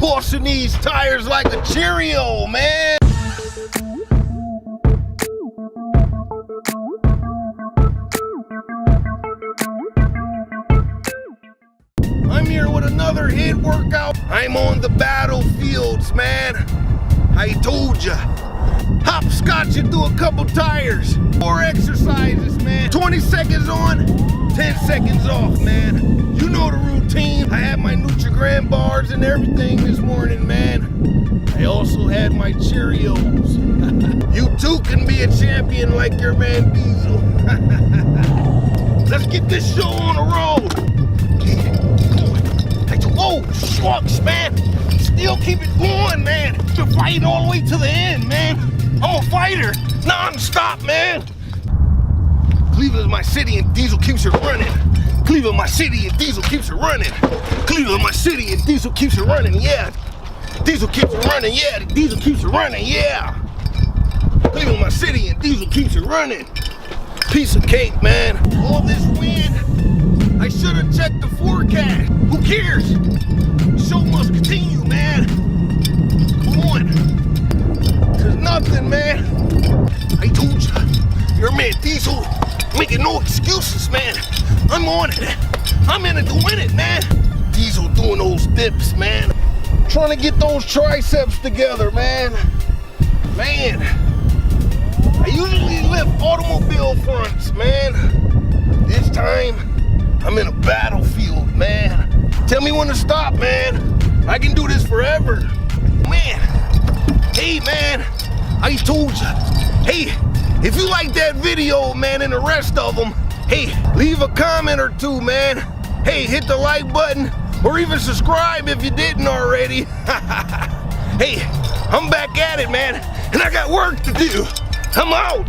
tossing these tires like a Cheerio, man. I'm here with another HIIT workout. I'm on the battlefields, man. I told ya. Hopscotch you through a couple tires. 4 exercises, man. 20 seconds on, 10 seconds off, man. You know the routine. I had my Nutrigram bars and everything this morning, man. I also had my Cheerios. You too can be a champion like your man Diesel. Let's get this show on the road. Oh, shucks, man. Still keep it going, man. You're fighting all the way to the end, man. I'm a fighter, non-stop, man. Cleveland's my city and Diesel keeps it running. Cleveland, my city and Diesel keeps it running. Cleveland, my city and Diesel keeps it running, yeah. Diesel keeps it running, yeah. Diesel keeps it running, yeah. Cleveland, my city and Diesel keeps it running. Piece of cake, man. All this wind, I should have checked the forecast. Who cares? The show must continue, man. Come on. There's nothing, man. I told you, your man Diesel making no excuses, man. I'm on it. I'm in it to win it, man. Diesel doing those dips, man. Trying to get those triceps together, man. Man, I usually lift automobile fronts, man. This time, I'm in a battlefield, man. Tell me when to stop, man. I can do this forever. Man, hey, man, I told you. Hey, if you like that video, man, and the rest of them, hey, leave a comment or two, man. Hey, hit the like button or even subscribe if you didn't already. Hey, I'm back at it, man, and I got work to do. I'm out.